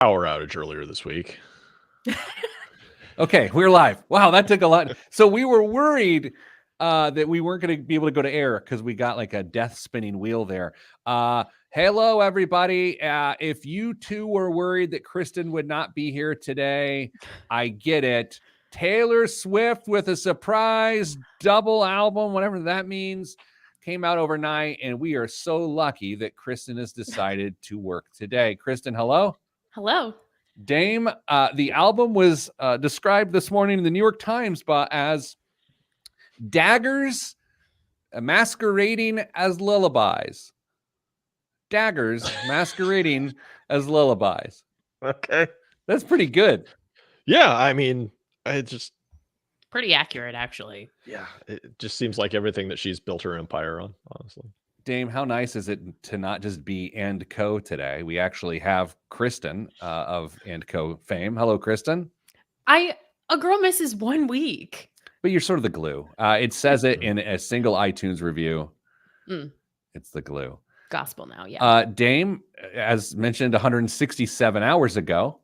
power outage earlier this week. Okay, we're live. Wow, that took a lot. So we were worried that we weren't going to be able to go to air because we got like a death spinning wheel there. Hello, everybody. If you two were worried that Kristen would not be here today, I get it. Taylor Swift with a surprise double album, whatever that means, came out overnight, and we are so lucky that Kristen has decided to work today. Kristen, hello. Hello. Dame, the album was described this morning in the New York Times as daggers masquerading as lullabies. Daggers masquerading as lullabies. Okay. That's pretty good. Yeah, I mean, it just Pretty accurate, actually. it just seems like everything that she's built her empire on, honestly. Dame, how nice is it to not just be And Co today? We actually have Kristen of And Co fame. Hello, Kristen. A girl misses 1 week. But you're sort of the glue. It says it in a single iTunes review. It's the glue. Gospel now, yeah. Dame, as mentioned 167 hours ago,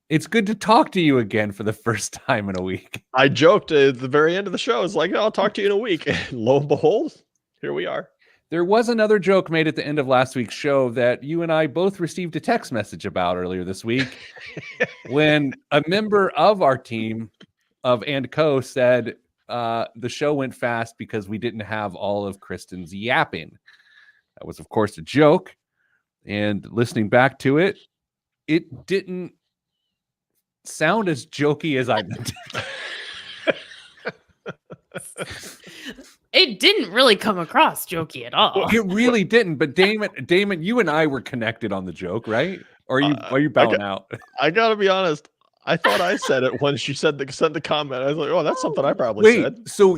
it's good to talk to you again for the first time in a week. I joked at the very end of the show. It's like, I'll talk to you in a week. And lo and behold, here we are. There was another joke made at the end of last week's show that you and I both received a text message about earlier this week when a member of our team of And Co said the show went fast because we didn't have all of Kristen's yapping. That was, of course, a joke. And listening back to it, it didn't sound as jokey as I meant it. It didn't really come across jokey at all. It really didn't. But Damon, you and I were connected on the joke, right? Or are you bowing out? I gotta be honest. I thought I said it when she sent the comment. I was like, oh, that's something I probably said. So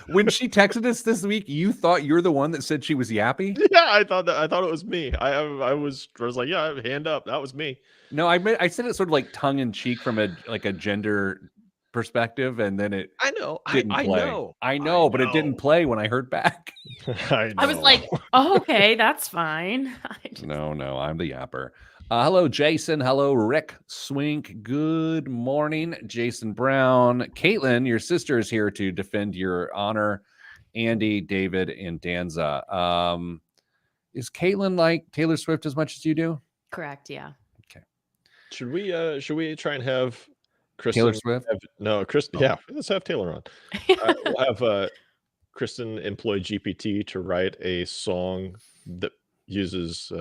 when she texted us this week, you thought you're the one that said she was yappy? Yeah, I thought it was me. I was like, yeah, hand up. That was me. No, I said it sort of like tongue in cheek from a gender perspective, and then it I know. didn't I play. know. I know, but it didn't play when I heard back. I was like, oh, okay, that's fine. No, I'm the yapper. Hello, Jason. Hello, Rick Swink. Good morning, Jason Brown. Caitlin, your sister is here to defend your honor. Andy, David, and Danza. Is Caitlin like Taylor Swift as much as you do? Correct, yeah. Okay. Should we try and have Kristen? Taylor Swift? Kristen. Yeah, let's have Taylor on. We'll have Kristen employ GPT to write a song that uses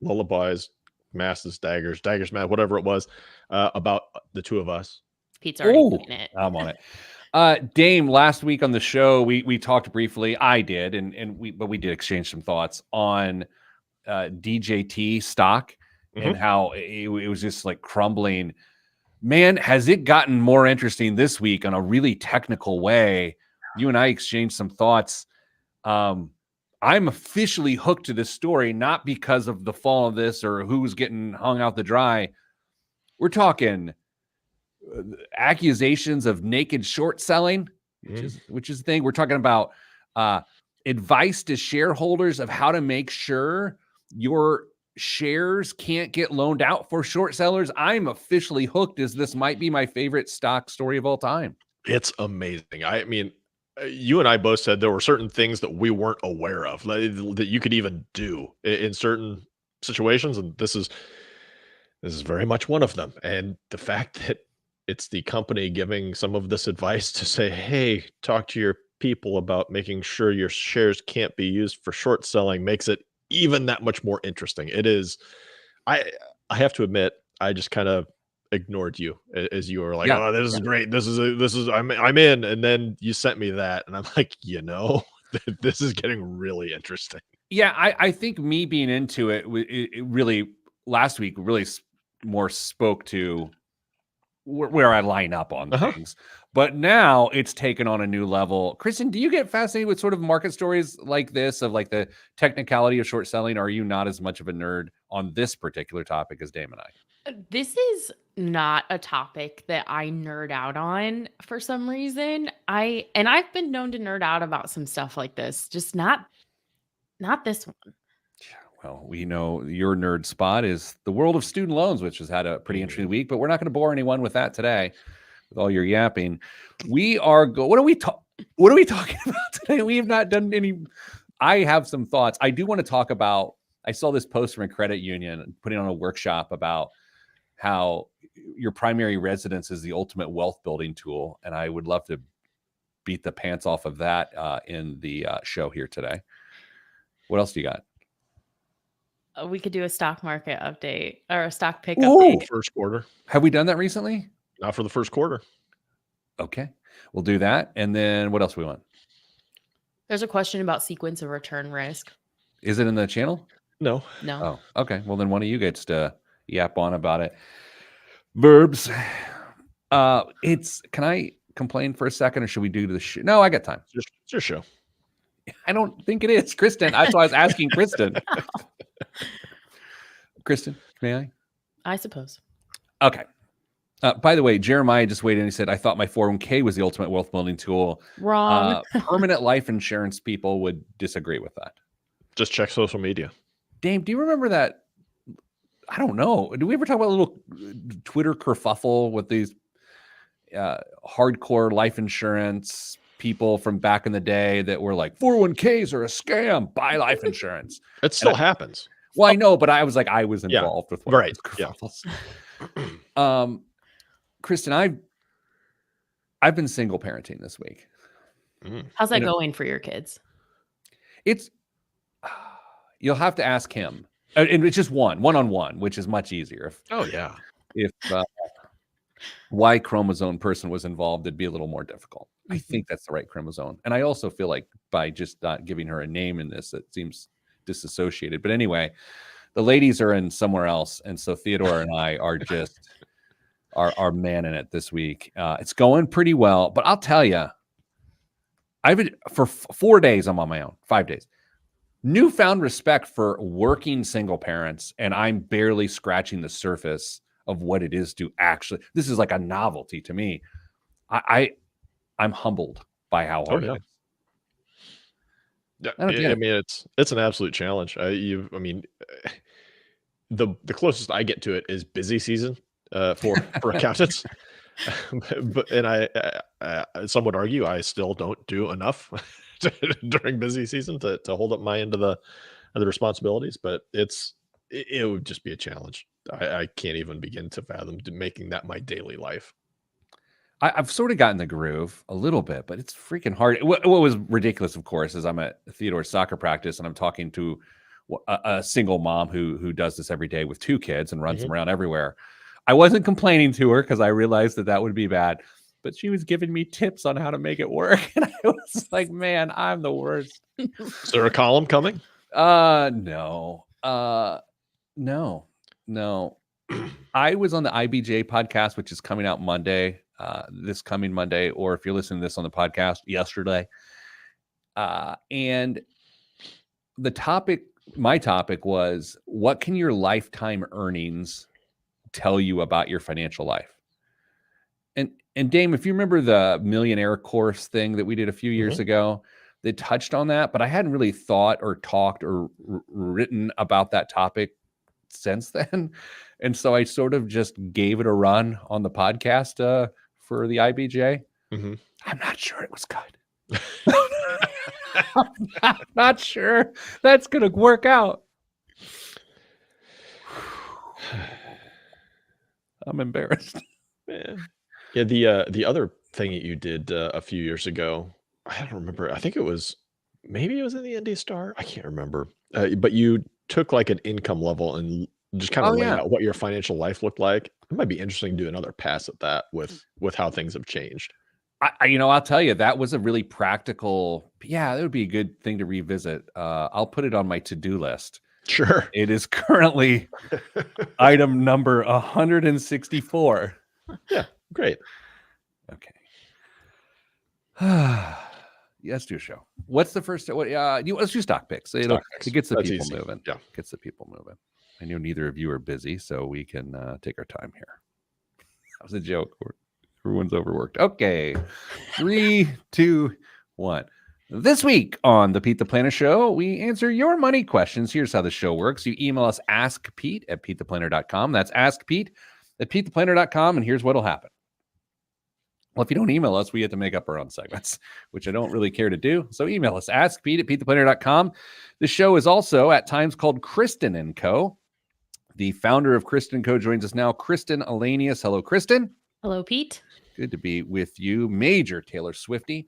lullabies, masses, daggers, whatever it was, about the two of us. Pete's already in it. I'm on it. Dame, last week on the show, we talked briefly. I did, but we did exchange some thoughts on DJT stock and how it was just like crumbling. Man, has it gotten more interesting this week on a really technical way? You and I exchanged some thoughts. I'm officially hooked to this story, not because of the fall of this or who's getting hung out to dry. We're talking accusations of naked short selling, which is the thing. We're talking about advice to shareholders of how to make sure your shares can't get loaned out for short sellers. I'm officially hooked, as this might be my favorite stock story of all time. It's amazing. I mean, you and I both said there were certain things that we weren't aware of that you could even do in certain situations, and this is very much one of them. And the fact that it's the company giving some of this advice to say, hey, talk to your people about making sure your shares can't be used for short selling makes it even that much more interesting. It is. I have to admit, I just kind of ignored you as you were like, oh, this is great. This is I'm in. And then you sent me that and I'm like, this is getting really interesting. Yeah. I think me being into it really last week really more spoke to where I line up on things, but now it's taken on a new level. Kristen, do you get fascinated with sort of market stories like this, of like the technicality of short selling? Or are you not as much of a nerd on this particular topic as Dame and I? This is not a topic that I nerd out on for some reason. I've been known to nerd out about some stuff like this, just not this one. Well, we know your nerd spot is the world of student loans, which has had a pretty interesting week, but we're not going to bore anyone with that today with all your yapping. We are what are we talking about today? We have not done any. I have some thoughts. I do want to talk about, I saw this post from a credit union putting on a workshop about how your primary residence is the ultimate wealth building tool. And I would love to beat the pants off of that in the show here today. What else do you got? We could do a stock market update or a stock pick Ooh. update. First quarter. Have we done that recently? Not for the first quarter. Okay. We'll do that. And then what else we want? There's a question about sequence of return risk. Is it in the channel? No. No. Oh, okay. Well, then one of you gets to yap on about it. Verbs. Can I complain for a second or should we do the show? No, I got time. It's your show. I don't think it is. Kristen. That's why I was asking Kristen. Kristen, may I? I suppose. Okay. By the way, Jeremiah just weighed in. He said, I thought my 401k was the ultimate wealth building tool. Wrong. Permanent life insurance people would disagree with that. Just check social media. Dave, do you remember that? I don't know. Do we ever talk about a little Twitter kerfuffle with these hardcore life insurance people from back in the day that were like, 401ks are a scam, buy life insurance? It still happens. Well, I know, but I was like, I was involved with one right. of those kerfuffles. Kristen, I've been single parenting this week. How's that going for your kids? It's you'll have to ask him, and it's just one-on-one, which is much easier. If Y chromosome person was involved, it'd be a little more difficult. I think that's the right chromosome, and I also feel like by just not giving her a name in this, it seems disassociated. But anyway, the ladies are in somewhere else, and so Theodore and I are just are manning it this week. It's going pretty well, but I'll tell you, I've been for 4 days. I'm on my own. 5 days. Newfound respect for working single parents, and I'm barely scratching the surface of what it is to actually. This is like a novelty to me. I'm humbled by how hard it is. Yeah, I mean, it's an absolute challenge. The closest I get to it is busy season for accountants. But some would argue I still don't do enough during busy season to hold up my end of the responsibilities. But it would just be a challenge. I can't even begin to fathom making that my daily life. I've sort of gotten the groove a little bit, but it's freaking hard. What was ridiculous, of course, is I'm at Theodore's soccer practice and I'm talking to a single mom who does this every day with 2 kids and runs them around everywhere. I wasn't complaining to her because I realized that would be bad, but she was giving me tips on how to make it work. And I was like, man, I'm the worst. Is there a column coming? No. I was on the IBJ podcast, which is coming out Monday. This coming Monday, or if you're listening to this on the podcast, yesterday. And my topic was, what can your lifetime earnings tell you about your financial life? And Dame, if you remember the millionaire course thing that we did a few years ago, they touched on that, but I hadn't really thought or talked or written about that topic since then. And so I sort of just gave it a run on the podcast for the IBJ. I'm not sure it was good. I'm not sure that's going to work out. I'm embarrassed. Man. Yeah, the other thing that you did a few years ago, I don't remember. I think maybe it was in the Indy Star. I can't remember. But you took like an income level and just kind of laid out what your financial life looked like. It might be interesting to do another pass at that with how things have changed. I'll tell you, that was a really practical. Yeah, that would be a good thing to revisit. I'll put it on my to-do list. Sure. It is currently item number 164. Yeah, great. Okay. Let's do a show. What's the first? Let's do stock picks. It gets the people moving. Yeah, gets the people moving. I know neither of you are busy, so we can take our time here. That was a joke. Everyone's overworked. Okay. 3, 2, 1. This week on the Pete the Planner Show, we answer your money questions. Here's how the show works. You email us askpete@petetheplanner.com. That's askpete@petetheplanner.com, and here's what'll happen. Well, if you don't email us, we have to make up our own segments, which I don't really care to do. So email us, askpete@petetheplanner.com. The show is also at times called Kristen & Co. The founder of Kristen & Co. joins us now, Kristen Elanius. Hello, Kristen. Hello, Pete. Good to be with you, major Taylor Swiftie.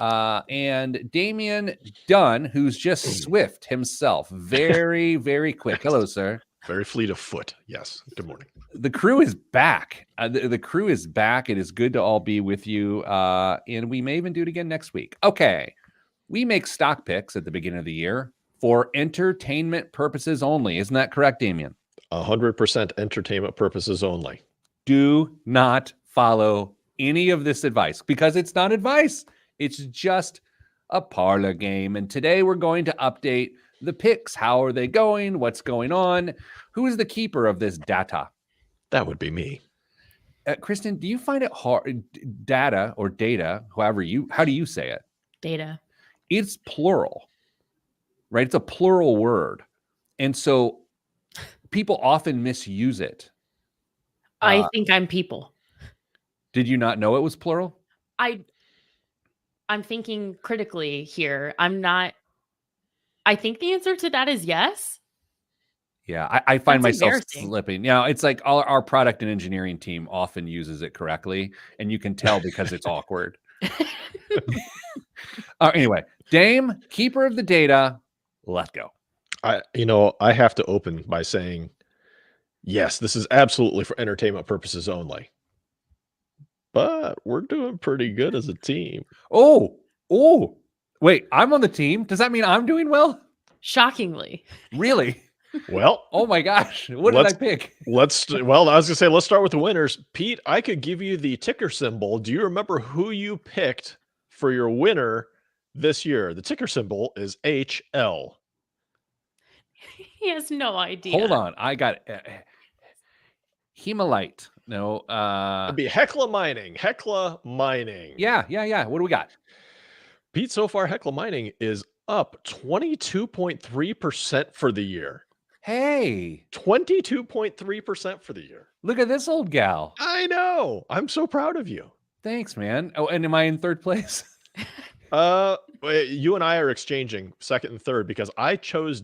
And Damian Dunn, who's just Swift himself. Very, very quick. Hello, sir. Very fleet of foot. Yes. Good morning. The crew is back. The crew is back. It is good to all be with you. And we may even do it again next week. Okay. We make stock picks at the beginning of the year for entertainment purposes only. Isn't that correct, Damian? 100% entertainment purposes only. Do not follow any of this advice because it's not advice. It's just a parlor game. And today we're going to update the picks. How are they going? What's going on? Who is the keeper of this data? That would be me. Kristen, do you find it hard? Data or data, how do you say it? Data. It's plural, right? It's a plural word. And so people often misuse it. I think I'm people. Did you not know it was plural? I'm thinking critically here. I think the answer to that is yes. Yeah, I find That's myself embarrassing. slipping. Yeah, it's like our product and engineering team often uses it correctly, and you can tell because it's awkward. Anyway, Dame, keeper of the data, let's go. I have to open by saying, yes, this is absolutely for entertainment purposes only. But we're doing pretty good as a team. Oh, wait, I'm on the team. Does that mean I'm doing well? Shockingly. Really? Well, Oh my gosh. What did I pick? I was going to say, let's start with the winners. Pete, I could give you the ticker symbol. Do you remember who you picked for your winner this year? The ticker symbol is HL. He has no idea. Hold on. I got Hemalite. No. It'd be Hecla Mining. Hecla Mining. Yeah. What do we got? Pete, so far, Hecla Mining is up 22.3% for the year. Hey, 22.3% for the year. look at this old gal. I know. I'm so proud of you. Thanks, man. Oh, and am I in third place? You and I are exchanging second and third because I chose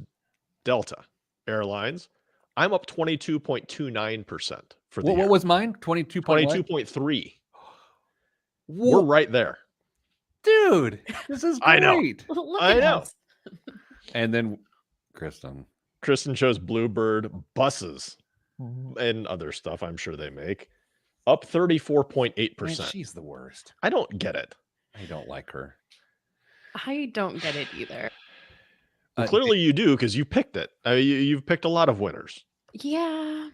Delta Airlines. I'm up 22.29% for the year. What was mine? 22.3. We're Whoa, right there. dude, this is great. I know. Look I at know. us. And then Kristen. Kristen chose Bluebird buses and other stuff I'm sure they make. Up 34.8%. Man, she's the worst. I don't get it. I don't like her. I don't get it either. Well, clearly you do because you picked it. You've picked a lot of winners. Yeah.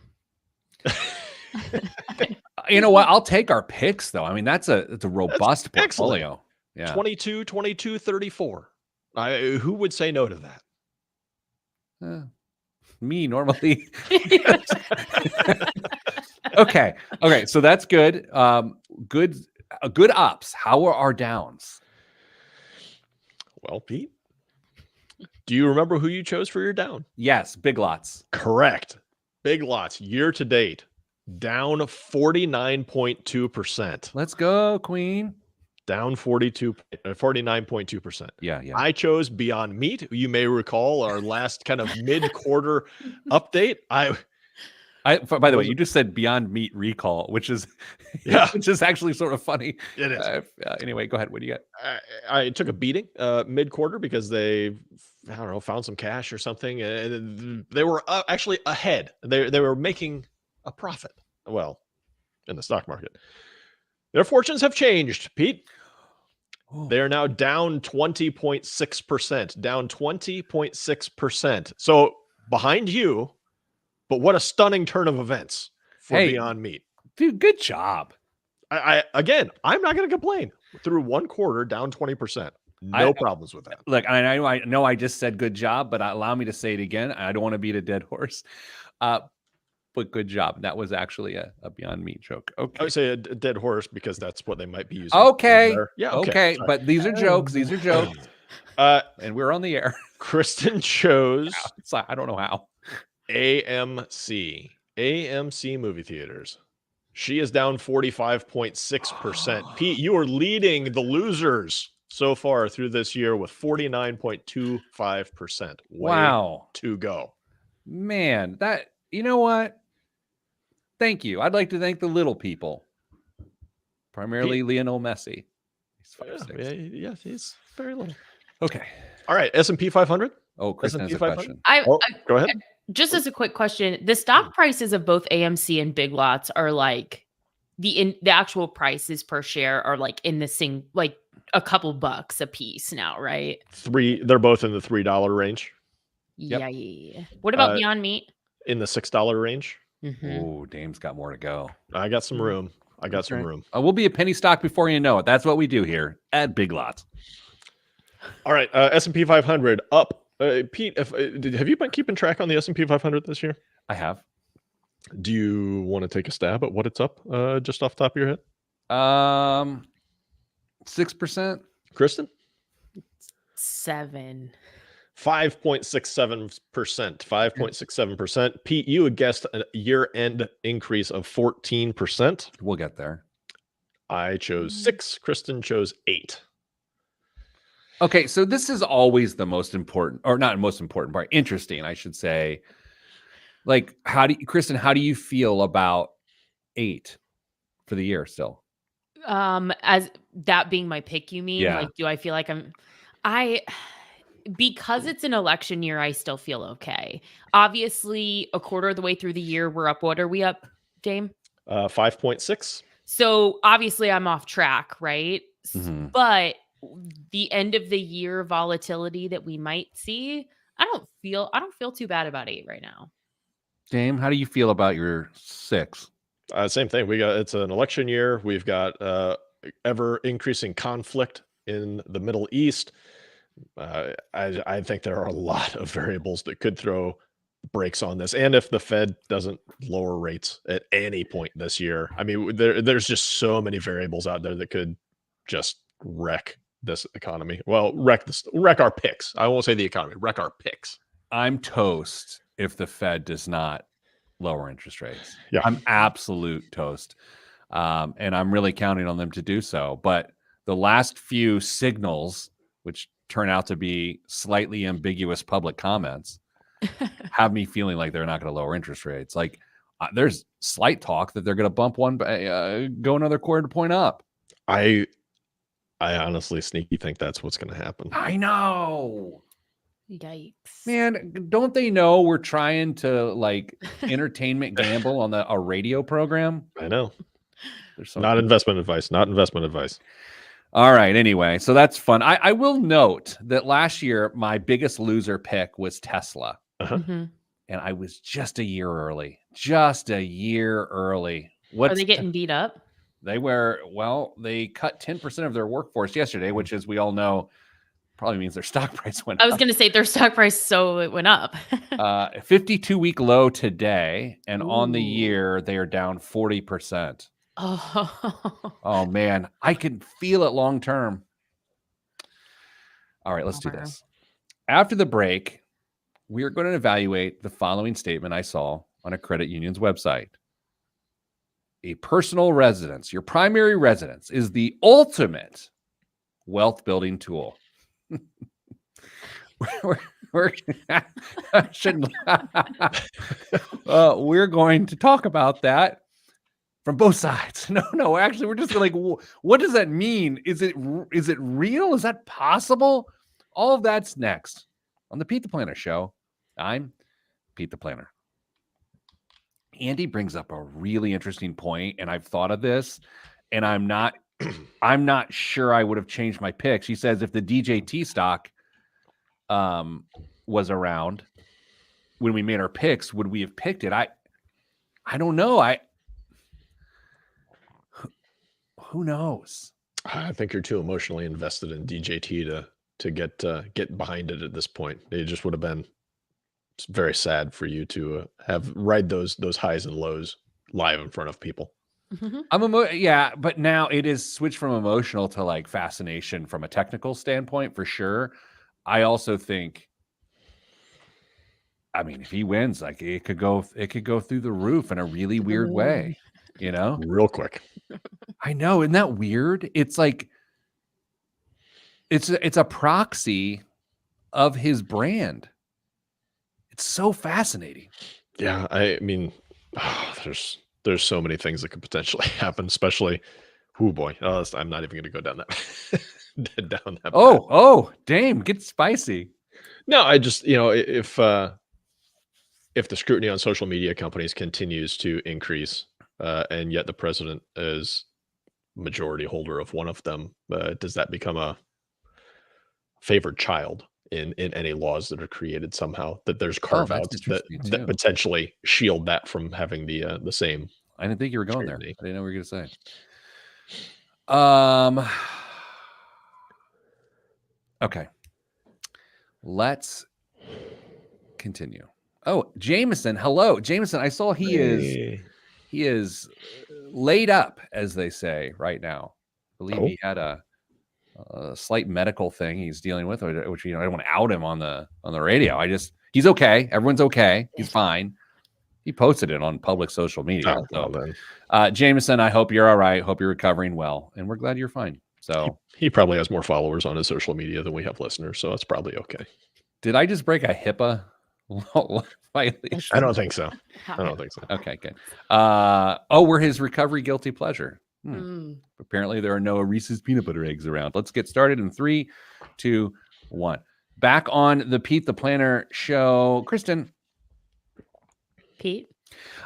You know what? I'll take our picks though. I mean, that's a robust excellent. portfolio. Yeah. 22, 22, 34. Who would say no to that? Me normally. Okay. So that's good. Good ups. How are our downs? Well, Pete, do you remember who you chose for your down? Yes. Big lots. Correct. Big Lots year to date down 49.2%. Let's go, Queen. Down 49.2%. Yeah. I chose Beyond Meat. You may recall our last kind of mid-quarter update. By the way, you just said Beyond Meat recall, which is which is actually sort of funny. It is. Anyway, go ahead. What do you got? I took a beating mid-quarter because they, found some cash or something, and they were actually ahead. They were making a profit. Well, in the stock market, their fortunes have changed, Pete. Oh. They are now down 20.6%. Down 20.6%. So behind you. But what a stunning turn of events for Beyond Meat. Dude, good job. I'm not going to complain. Through one quarter, down 20%. No problems with that. Look, I know I just said good job, but allow me to say it again. I don't want to beat a dead horse. But good job. That was actually a Beyond Meat joke. Okay. I would say a dead horse because that's what they might be using. Okay. Yeah. Okay. But these are jokes. These are jokes. And we're on the air. Kristen chose I don't know how. AMC movie theaters. She is down 45.6%. Pete, you are leading the losers so far through this year with 49.25%. Wow. To go. Man, you know what? Thank you. I'd like to thank the little people, primarily Lionel Messi. He's 5'6". Yeah, he's very little. Okay. All right, S&P 500. Oh, Kristen has a 500? question. Go ahead. Just as a quick question, the stock prices of both AMC and Big Lots are like the actual prices per share are like in the like a couple bucks a piece now, right? They're both in the $3 range. Yep. Yeah. What about Beyond Meat? In the $6 range. Oh, Dame's got more to go. I got some room. We'll be a penny stock before you know it. That's what we do here at Big Lots. All right, S&P 500 up. Pete, have you been keeping track on the S&P 500 this year? I have. Do you want to take a stab at what it's up, just off the top of your head? 6%. Kristen? 7. 5.67%. 5.67%. Pete, you had guessed a year-end increase of 14%. We'll get there. I chose 6. Kristen chose 8. Okay, so this is always the most important, or not most important part, interesting, I should say. Like, Kristen, how do you feel about 8 for the year still? As that being my pick, you mean? Yeah. Like, do I feel like because it's an election year, I still feel okay. Obviously, a quarter of the way through the year, we're up. What are we up, Dame? 5.6. So obviously I'm off track, right? Mm-hmm. But the end of the year volatility that we might see, I don't feel too bad about 8 right now. Dame, how do you feel about your 6? Same thing. It's an election year. We've got ever increasing conflict in the Middle East. I think there are a lot of variables that could throw brakes on this. And if the Fed doesn't lower rates at any point this year, I mean, there's just so many variables out there that could just wreck this economy. Well, wreck our picks. I won't say the economy, wreck our picks. I'm toast if the Fed does not lower interest rates. Yeah. I'm absolute toast. And I'm really counting on them to do so. But the last few signals, which turn out to be slightly ambiguous public comments, have me feeling like they're not going to lower interest rates. Like there's slight talk that they're going to bump go another quarter point up. I honestly sneaky think that's what's going to happen. I know. Yikes. Man, don't they know we're trying to like entertainment gamble on a radio program? I know. Not investment advice. All right. Anyway, so that's fun. I will note that last year, my biggest loser pick was Tesla. Mm-hmm. And I was just a year early. Are they getting beat up? They cut 10% of their workforce yesterday, which, as we all know, probably means their stock price went up. I was going to say their stock price, so it went up. 52-week low today, and on the year, they are down 40%. Oh, man. I can feel it long term. All right, let's do this. After the break, we are going to evaluate the following statement I saw on a credit union's website. A personal residence, your primary residence, is the ultimate wealth building tool. We're going to talk about that from both sides. No, actually, we're just like, what does that mean? Is it real? Is that possible? All of that's next on the Pete the Planner Show. I'm Pete the Planner. Andy brings up a really interesting point, and I've thought of this, and I'm not sure I would have changed my picks. He says if the DJT stock was around when we made our picks, would we have picked it? I don't know. Who knows? I think you're too emotionally invested in DJT to get behind it at this point. It just would have been very sad for you to ride those highs and lows live in front of people. Yeah, but now it is switched from emotional to like fascination from a technical standpoint for sure. I also think, I mean, if he wins, like it could go through the roof in a really weird way, you know? Real quick. I know, isn't that weird? It's like it's a proxy of his brand. It's so fascinating. Yeah, I mean, there's so many things that could potentially happen, especially, oh boy, I'm not even going to go down that down that. Oh, Dame, get spicy. No, I just if the scrutiny on social media companies continues to increase, and yet the president is majority holder of one of them, does that become a favored child in any laws that are created somehow? That there's carve outs that potentially shield that from having the same. I didn't think you were going scrutiny. there. I didn't know what you were going to say. Okay. Let's continue. Oh, Jameson. Hello. Jameson, I saw he is laid up, as they say right now. I believe he had a slight medical thing he's dealing with, which I don't want to out him on the radio. He's okay. Everyone's okay. He's fine. He posted it on public social media. Jameson, I hope you're all right. Hope you're recovering well, and we're glad you're fine. So he probably has more followers on his social media than we have listeners, so it's probably okay. Did I just break a HIPAA violation? I don't think so. I don't think so. Okay, good. We're his recovery guilty pleasure. Apparently, there are no Reese's peanut butter eggs around. Let's get started in 3, 2, 1. Back on the Pete the Planner show. Kristen. Pete?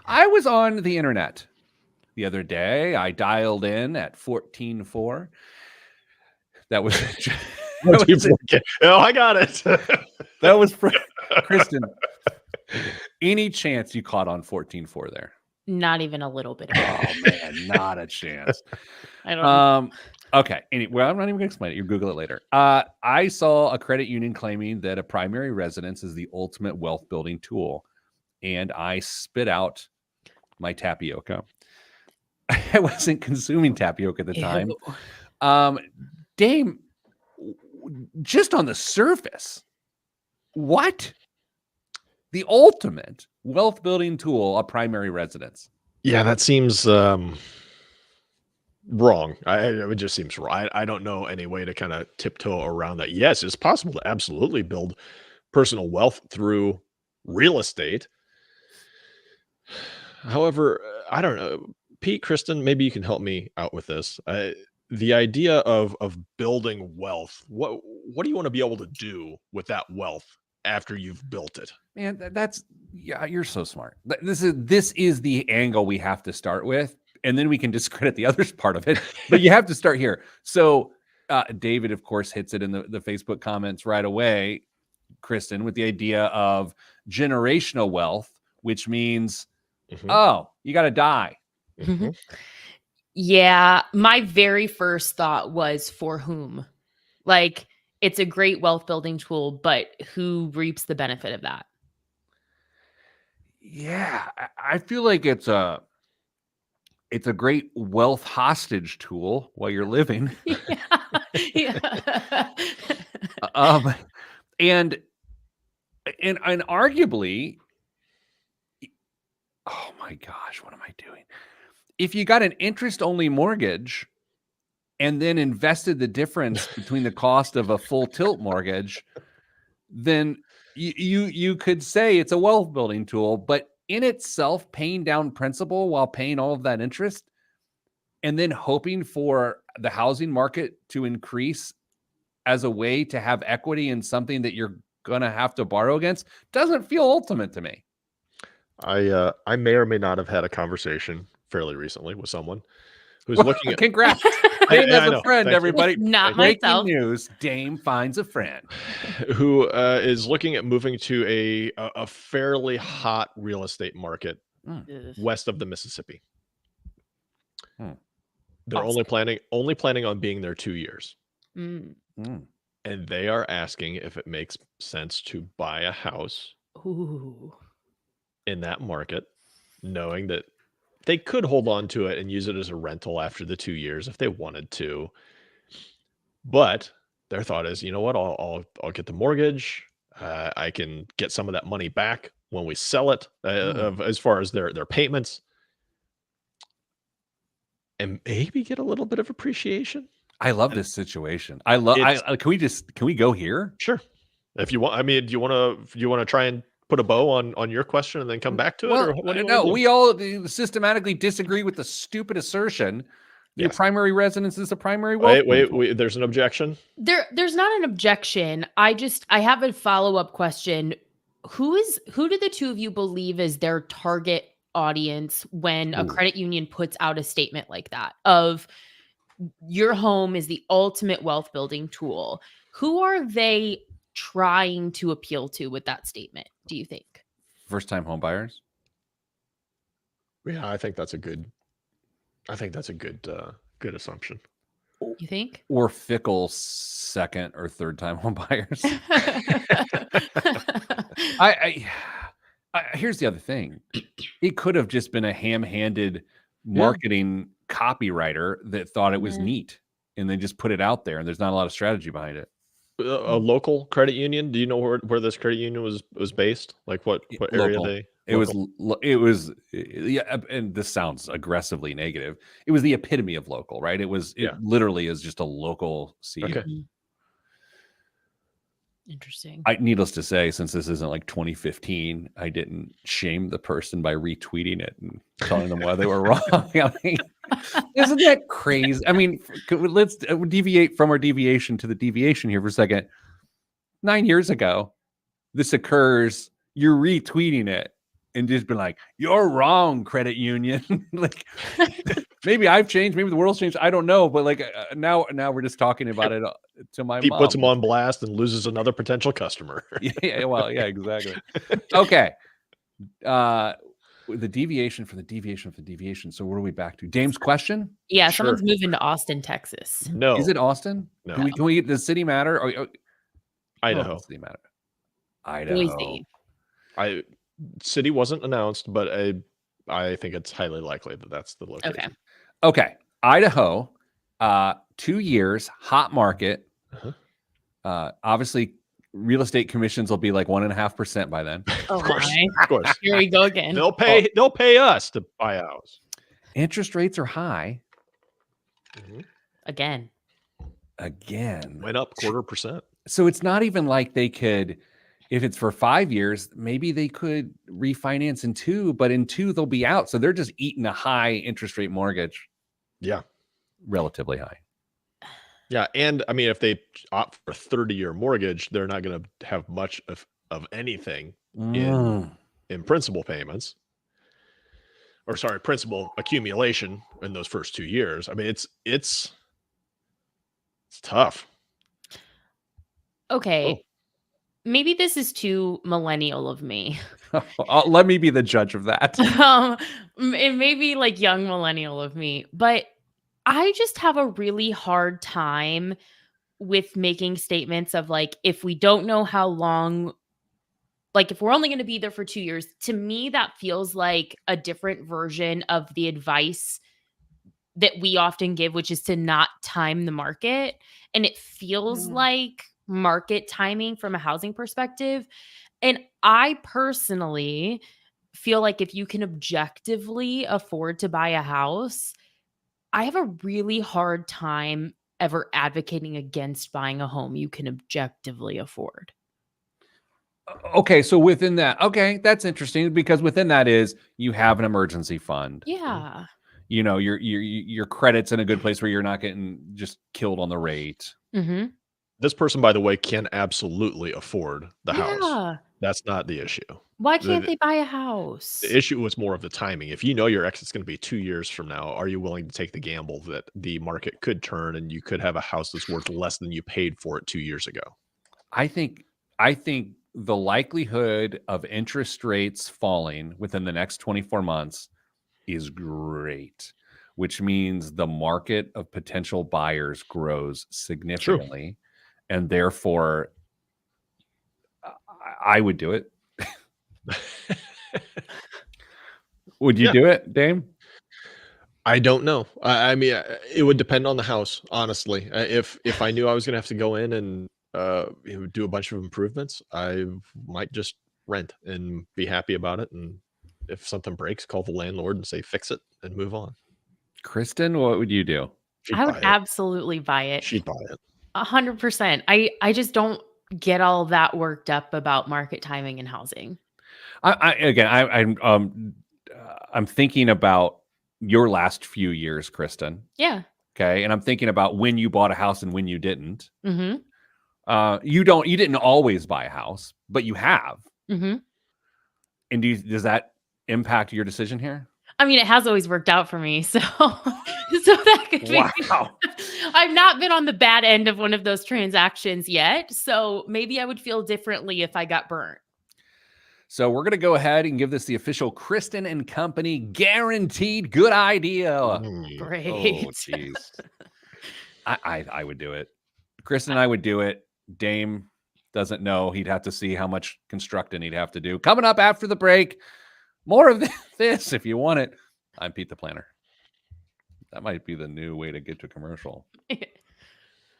I was on the internet the other day. I dialed in at 14.4. That was I got it. That was for Kristen. Any chance you caught on 14.4 there? Not even a little bit. Oh man, not a chance. I don't know. Okay. Well, I'm not even gonna explain it. You Google it later. I saw a credit union claiming that a primary residence is the ultimate wealth building tool, and I spit out my tapioca. I wasn't consuming tapioca at the time. Dame, just on the surface, what? The ultimate wealth building tool, a primary residence. Yeah, that seems wrong. It just seems wrong. I don't know any way to kind of tiptoe around that. Yes, it's possible to absolutely build personal wealth through real estate. However, I don't know. Pete, Kristen, maybe you can help me out with this. The idea of building wealth, what do you want to be able to do with that wealth after you've built it? Man, you're so smart. This is the angle we have to start with, and then we can discredit the other part of it. But you have to start here. So David, of course, hits it in the Facebook comments right away, Kristen, with the idea of generational wealth, which means, you got to die. Yeah, my very first thought was for whom? Like, it's a great wealth building tool, but who reaps the benefit of that? Yeah, I feel like it's a great wealth hostage tool while you're living. Yeah. And arguably, oh my gosh, what am I doing? If you got an interest-only mortgage and then invested the difference between the cost of a full tilt mortgage, then you could say it's a wealth building tool, but in itself, paying down principal while paying all of that interest and then hoping for the housing market to increase as a way to have equity in something that you're going to have to borrow against doesn't feel ultimate to me. I may or may not have had a conversation fairly recently with someone who's looking at. Congrats. Dame has a friend, everybody. Not breaking myself. news. Dame finds a friend who is looking at moving to a fairly hot real estate market west of the Mississippi. They're only planning on being there 2 years. And they are asking if it makes sense to buy a house in that market, knowing that they could hold on to it and use it as a rental after the 2 years if they wanted to. But their thought is, you know what? I'll get the mortgage. I can get some of that money back when we sell it, of as far as their payments, and maybe get a little bit of appreciation. I love this situation. I love. It's Can we go here? sure. If you want, I mean, do you want to try and put a bow on your question and then come back to it, or what do you no, wanna do? we all systematically disagree with the stupid assertion. Your Yes. primary residence is the primary wealth. Wait. There's an objection. There's not an objection. I have a follow-up question. Who do the two of you believe is their target audience when a Ooh. credit union puts out a statement like that of your home is the ultimate wealth building tool? Who are they trying to appeal to with that statement, do you think? First time home buyers. Yeah, I think that's a good good assumption. You think? Or fickle second or third time home buyers. Here's the other thing. It could have just been a ham-handed marketing copywriter that thought it was neat and then just put it out there, and there's not a lot of strategy behind it. A local credit union. Do you know where this credit union was based? Like what area Local. they? It was yeah, and this sounds aggressively negative. It was the epitome of local, right? It literally is just a local CEO. Okay. Interesting. Needless to say, since this isn't like 2015, I didn't shame the person by retweeting it and telling them why they were wrong. I mean, isn't that crazy? I mean, let's deviate from our deviation to the deviation here for a second. 9 years ago, this occurs. You're retweeting it and just been like, "You're wrong, credit union." Like, maybe I've changed, maybe the world's changed. I don't know, but like now we're just talking about it to my He mom. puts him on blast and loses another potential customer. yeah, exactly. Okay. The deviation for the deviation for the deviation. So what are we back to? Dame's question? Yeah, Sure. someone's moving to Austin, Texas. No, Is it Austin? No. Can we get the city matter? Idaho. City matter. Idaho. Boise. City wasn't announced, but I think it's highly likely that that's the location. Okay. Idaho, 2 years, hot market. Obviously, real estate commissions will be like 1.5% by then. Oh, Of course, my. of course. Here we go again. They'll pay us to buy a house. Interest rates are high. Again. Went up 0.25%. So it's not even like they could, if it's for 5 years, maybe they could refinance in 2, but in 2 they'll be out. So they're just eating a high interest rate mortgage. Yeah. Relatively high. Yeah, and I mean, if they opt for a 30-year mortgage, they're not going to have much of anything in principal payments, or sorry, principal accumulation in those first 2 years. I mean, it's tough. Okay. Maybe this is too millennial of me. Let me be the judge of that. It may be like young millennial of me, but I just have a really hard time with making statements of like, if we don't know how long, like if we're only going to be there for 2 years, to me, that feels like a different version of the advice that we often give, which is to not time the market. And it feels like market timing from a housing perspective. And I personally feel like if you can objectively afford to buy a house, I have a really hard time ever advocating against buying a home you can objectively afford. Okay, so within that, that's interesting because within that is you have an emergency fund. Yeah. You know, your credit's in a good place where you're not getting just killed on the rate. Mm-hmm. This person, by the way, can absolutely afford the house. Yeah. That's not the issue. Why can't they buy a house? The issue was more of the timing. If you know your exit's going to be 2 years from now, are you willing to take the gamble that the market could turn and you could have a house that's worth less than you paid for it 2 years ago? I think the likelihood of interest rates falling within the next 24 months is great, which means the market of potential buyers grows significantly. And therefore, I would do it. Would you do it, Dame? I don't know. I mean, it would depend on the house, honestly. If I knew I was gonna have to go in and do a bunch of improvements, I might just rent and be happy about it. And if something breaks, call the landlord and say fix it and move on. Kristen, what would you do? She'd I buy would it. absolutely buy it. She'd buy it. 100%. I just don't get all that worked up about market timing and housing. I'm thinking about your last few years, Kristen. Yeah. Okay, and I'm thinking about when you bought a house and when you didn't. Mm-hmm. You didn't always buy a house, but you have. Mm-hmm. And does that impact your decision here? I mean, it has always worked out for me, so that could be. Wow. I've not been on the bad end of one of those transactions yet, so maybe I would feel differently if I got burnt. So we're going to go ahead and give this the official Kristen and Company guaranteed good idea. Great. Oh, jeez. I would do it. Kristen and I would do it. Dame doesn't know. He'd have to see how much constructing he'd have to do. Coming up after the break, more of this if you want it. I'm Pete the Planner. That might be the new way to get to commercial.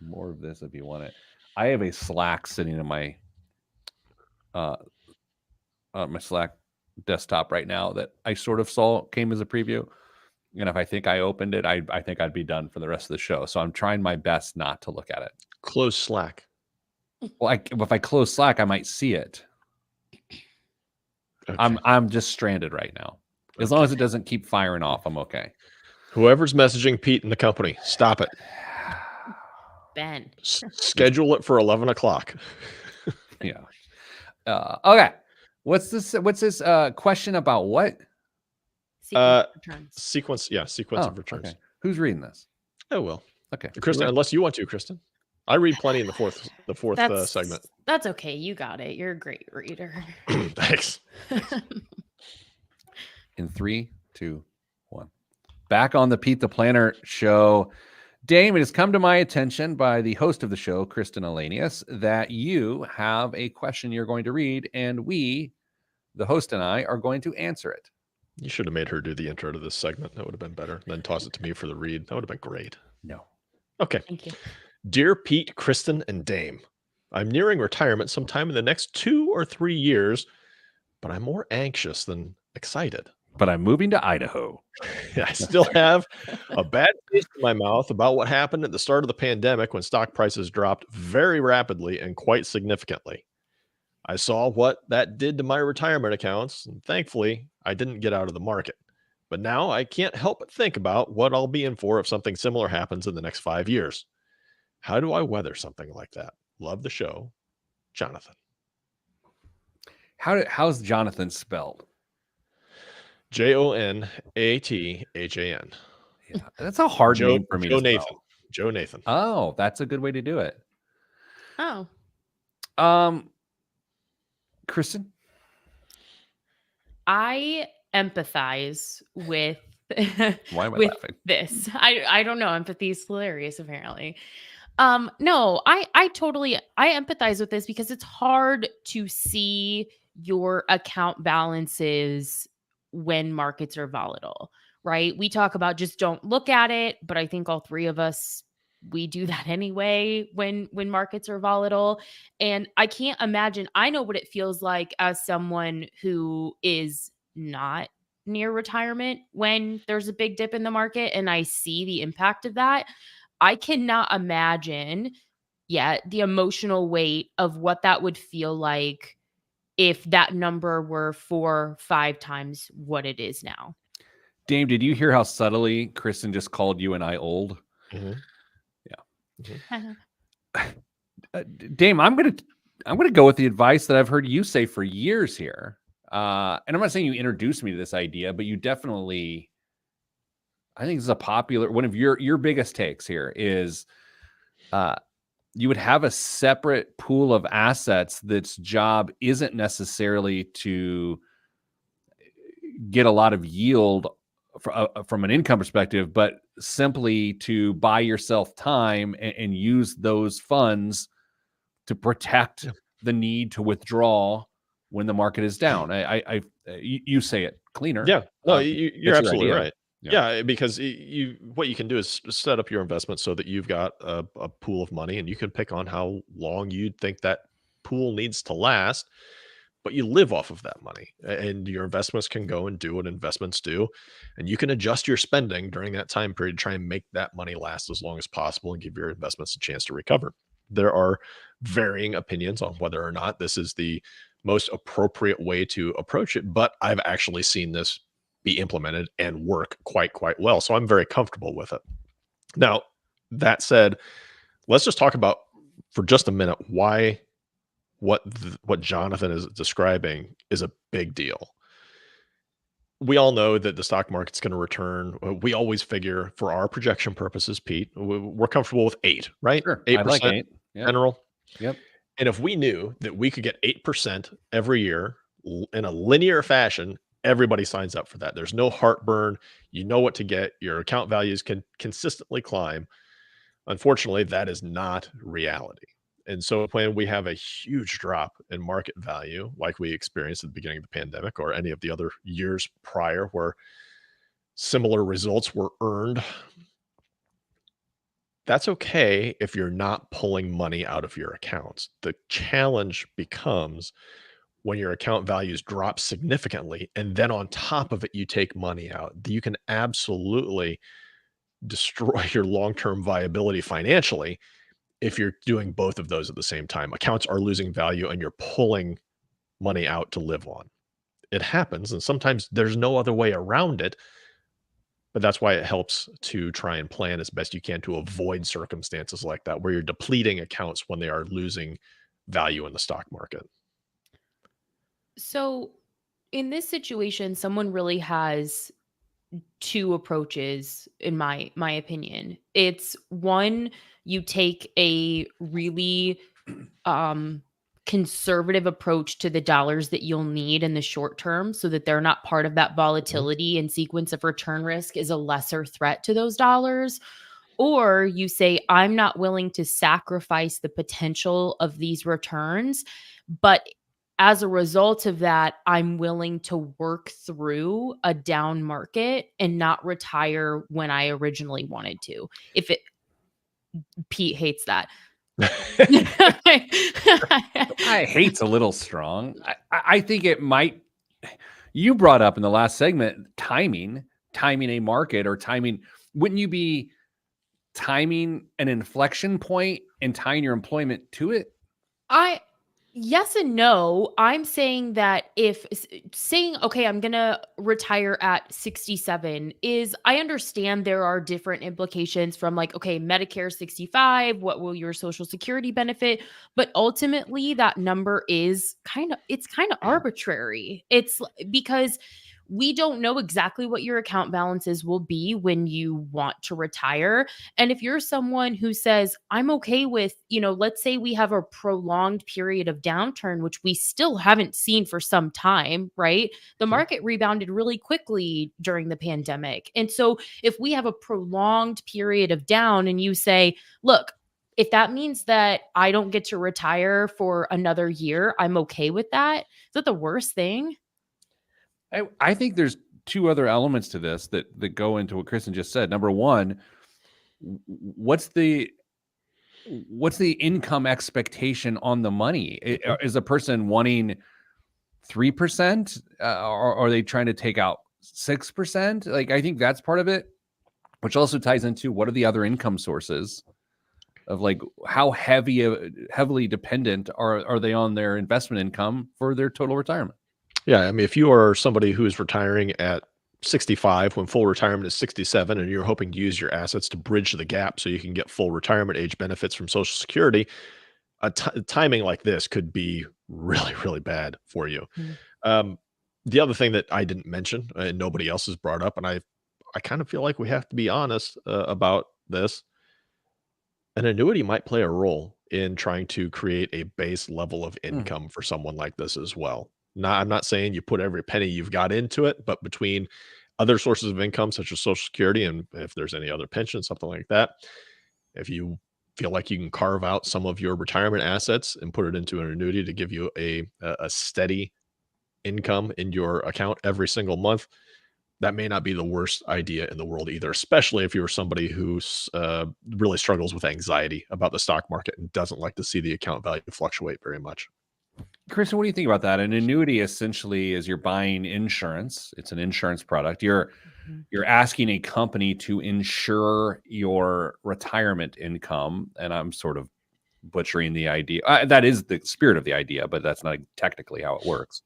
More of this if you want it. I have a Slack sitting in my my Slack desktop right now that I sort of saw came as a preview. And if I think I opened it, I think I'd be done for the rest of the show. So I'm trying my best not to look at it. Close Slack. Well, if I close Slack, I might see it. Okay. I'm just stranded right now. As long as it doesn't keep firing off, I'm okay. Whoever's messaging Pete and the company, stop it. Ben. Schedule it for 11 o'clock. Yeah. Okay. What's this question about what? Sequence returns. Sequence of returns. Okay. Who's reading this? I will. Okay. Kristen, unless you want to, Kristen. I read plenty in the fourth segment. That's okay. You got it. You're a great reader. Thanks. In 3, 2, 1. Back on the Pete the Planner show. Dame, it has come to my attention by the host of the show, Kristen Elanius, that you have a question you're going to read, and we, the host and I, are going to answer it. You should have made her do the intro to this segment. That would have been better. Then toss it to me for the read. That would have been great. No. Okay. Thank you. Dear Pete, Kristen, and Dame, I'm nearing retirement sometime in the next 2 or 3 years, but I'm more anxious than excited. But I'm moving to Idaho. I still have a bad taste in my mouth about what happened at the start of the pandemic when stock prices dropped very rapidly and quite significantly. I saw what that did to my retirement accounts, and thankfully, I didn't get out of the market. But now I can't help but think about what I'll be in for if something similar happens in the next 5 years. How do I weather something like that? Love the show, Jonathan. How's Jonathan spelled? Jonathan. Yeah, that's a hard name for me to Nathan. spell. Joe Nathan. Oh, that's a good way to do it. Oh. Kristen? I empathize with Why am I with laughing? this. I don't know. Empathy is hilarious, apparently. No, I empathize with this because it's hard to see your account balances when markets are volatile, right? We talk about just don't look at it, but I think all three of us, we do that anyway when markets are volatile. And I can't imagine, I know what it feels like as someone who is not near retirement when there's a big dip in the market and I see the impact of that. I cannot imagine yet the emotional weight of what that would feel like if that number were 4, 5 times what it is now. Dame, did you hear how subtly Kristen just called you and I old? Mm-hmm. Yeah. Dame, I'm gonna go with the advice that I've heard you say for years here. And I'm not saying you introduced me to this idea, but you definitely, I think this is a popular one of your biggest takes here is you would have a separate pool of assets that's job isn't necessarily to get a lot of yield from an income perspective, but simply to buy yourself time and use those funds to protect the need to withdraw when the market is down. You say it cleaner. Yeah, no, you're absolutely right. Yeah, because what you can do is set up your investment so that you've got a pool of money and you can pick on how long you think that pool needs to last, but you live off of that money and your investments can go and do what investments do. And you can adjust your spending during that time period, try and make that money last as long as possible and give your investments a chance to recover. There are varying opinions on whether or not this is the most appropriate way to approach it, but I've actually seen this be implemented and work quite well. So I'm very comfortable with it. Now, that said, let's just talk about for just a minute why what Jonathan is describing is a big deal. We all know that the stock market's going to return. We always figure for our projection purposes, Pete, we're comfortable with 8, right? Sure. 8% I like 8. Yep. general. Yep. And if we knew that we could get 8% every year in a linear fashion, everybody signs up for that. There's no heartburn. You know what to get. Your account values can consistently climb. Unfortunately, that is not reality. And so when we have a huge drop in market value, like we experienced at the beginning of the pandemic or any of the other years prior where similar results were earned, that's okay if you're not pulling money out of your accounts. The challenge becomes when your account values drop significantly and then on top of it you take money out. You can absolutely destroy your long-term viability financially if you're doing both of those at the same time. Accounts are losing value and you're pulling money out to live on. It happens, and sometimes there's no other way around it, but that's why it helps to try and plan as best you can to avoid circumstances like that, where you're depleting accounts when they are losing value in the stock market. So in this situation, someone really has two approaches in my opinion. It's one, you take a really conservative approach to the dollars that you'll need in the short term so that they're not part of that volatility and sequence of return risk is a lesser threat to those dollars. Or you say, I'm not willing to sacrifice the potential of these returns, but as a result of that, I'm willing to work through a down market and not retire when I originally wanted to. Pete hates that. I hate's a little strong. I think it might. You brought up in the last segment timing a market or timing. Wouldn't you be timing an inflection point and tying your employment to it? Yes and no. I'm saying that if saying, okay, I'm going to retire at 67 is, I understand there are different implications from like, okay, Medicare 65, what will your Social Security benefit? But ultimately that number is kind of arbitrary. It's because we don't know exactly what your account balances will be when you want to retire. And if you're someone who says, I'm okay with, let's say we have a prolonged period of downturn, which we still haven't seen for some time, right? The market rebounded really quickly during the pandemic. And so if we have a prolonged period of down and you say, look, if that means that I don't get to retire for another year, I'm okay with that. Is that the worst thing? I think there's two other elements to this that go into what Kristen just said. Number one, what's the income expectation on the money? Is a person wanting 3%? Or are they trying to take out 6%? Like, I think that's part of it, which also ties into what are the other income sources of like how heavily dependent are they on their investment income for their total retirement? Yeah, I mean, if you are somebody who is retiring at 65 when full retirement is 67 and you're hoping to use your assets to bridge the gap so you can get full retirement age benefits from Social Security, timing like this could be really bad for you. The other thing that I didn't mention and nobody else has brought up, and I kind of feel like we have to be honest about this, an annuity might play a role in trying to create a base level of income for someone like this as well. I'm not saying you put every penny you've got into it, but between other sources of income, such as Social Security, and if there's any other pension, something like that, if you feel like you can carve out some of your retirement assets and put it into an annuity to give you a steady income in your account every single month, that may not be the worst idea in the world either, especially if you're somebody who's really struggles with anxiety about the stock market and doesn't like to see the account value fluctuate very much. Kristen, what do you think about that? An annuity essentially is you're buying insurance. It's an insurance product. You're asking a company to insure your retirement income, and I'm sort of butchering the idea. That is the spirit of the idea, but that's not technically how it works.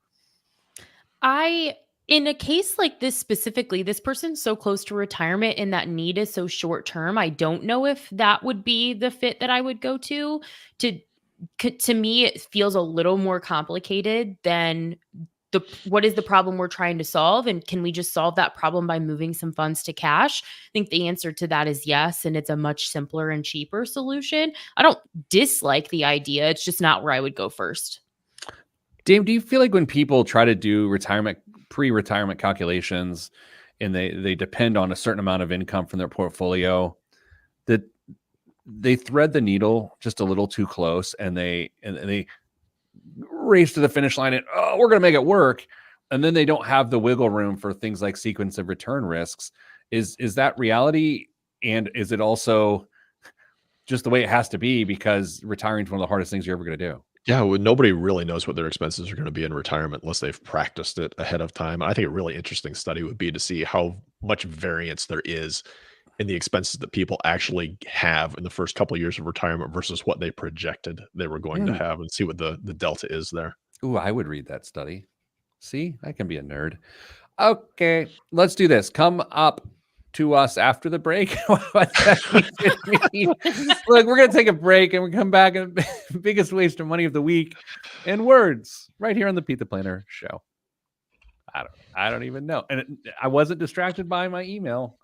In a case like this specifically, this person's so close to retirement and that need is so short term. I don't know if that would be the fit that I would go to. To me, it feels a little more complicated than what is the problem we're trying to solve, and can we just solve that problem by moving some funds to cash? I think the answer to that is yes, and it's a much simpler and cheaper solution. I don't dislike the idea. It's just not where I would go first. Dave, do you feel like when people try to do pre-retirement calculations and they depend on a certain amount of income from their portfolio, that they thread the needle just a little too close and they race to the finish line and, oh, we're going to make it work. And then they don't have the wiggle room for things like sequence of return risks. Is that reality? And is it also just the way it has to be because retiring is one of the hardest things you're ever going to do? Yeah, well, nobody really knows what their expenses are going to be in retirement unless they've practiced it ahead of time. I think a really interesting study would be to see how much variance there is in the expenses that people actually have in the first couple of years of retirement versus what they projected they were going to have, and see what the delta is there. Ooh, I would read that study. See, I can be a nerd. Okay, let's do this. Come up to us after the break. What that mean? Look, we're going to take a break and we come back and biggest waste of money of the week in words right here on the Pete the Planner show. I don't even know. And I wasn't distracted by my email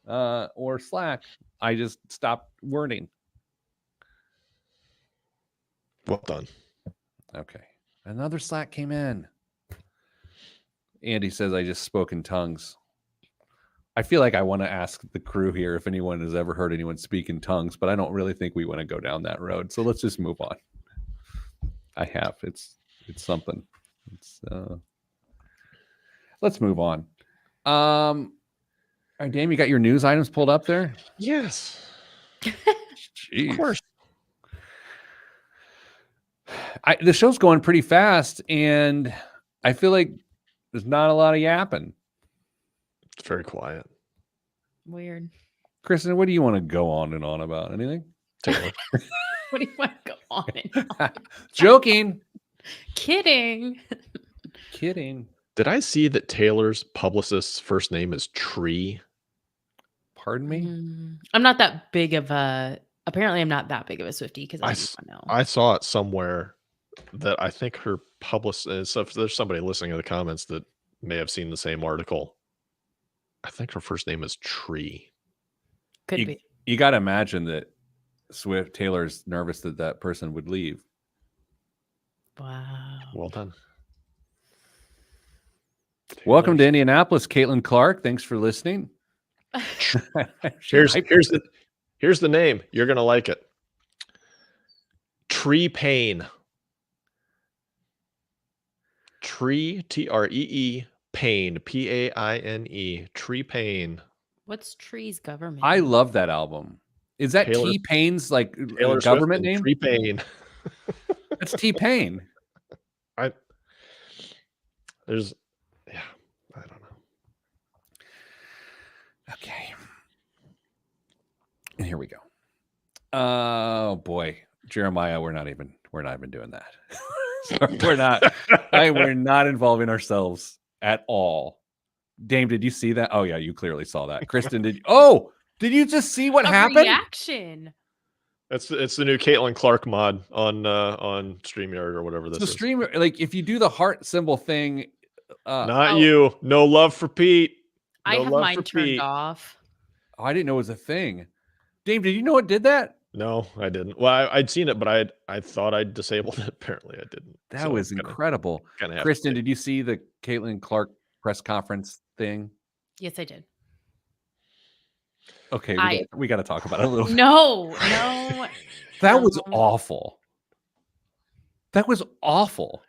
or Slack. I just stopped wording. Well done. Okay. Another Slack came in. Andy says, I just spoke in tongues. I feel like I want to ask the crew here if anyone has ever heard anyone speak in tongues, but I don't really think we want to go down that road. So let's just move on. I have. It's something. Let's move on. All right, Dame, you got your news items pulled up there? Yes. Jeez. Of course. The show's going pretty fast, and I feel like there's not a lot of yapping. It's very quiet. Weird. Kristen, what do you want to go on and on about? Anything? What do you want to go on and on? Joking. Kidding. Did I see that Taylor's publicist's first name is Tree? Pardon me? I'm not that big of a Swiftie because I don't know. I saw it somewhere that I think her publicist, so if there's somebody listening in the comments that may have seen the same article, I think her first name is Tree. Could be. You got to imagine that Taylor's nervous that person would leave. Wow. Well done. Welcome to Indianapolis, Caitlin Clark. Thanks for listening. Here's the name. You're gonna like it. Tree Paine. Tree, Tree, Paine, Paine. Tree Paine. What's Tree's government? I love that album. Is that T-Pain's like government name? Tree Paine. That's T-Pain. I don't know. Okay. And here we go. Oh boy, Jeremiah, we're not even doing that. We're not involving ourselves at all. Dame, did you see that? Oh yeah, you clearly saw that. Kristen, did you just see what happened? Reaction. It's the new Caitlin Clark mod on StreamYard or whatever this is. StreamYard, like if you do the heart symbol thing. Not you. No love for Pete. I have mine turned off. Oh, I didn't know it was a thing. Dave, did you know it did that? No, I didn't. Well, I'd seen it, but I thought I'd disabled it. Apparently, I didn't. That was incredible. Kristen, did you see the Caitlin Clark press conference thing? Yes, I did. Okay, we got to talk about it a little bit. No. That was awful. That was awful.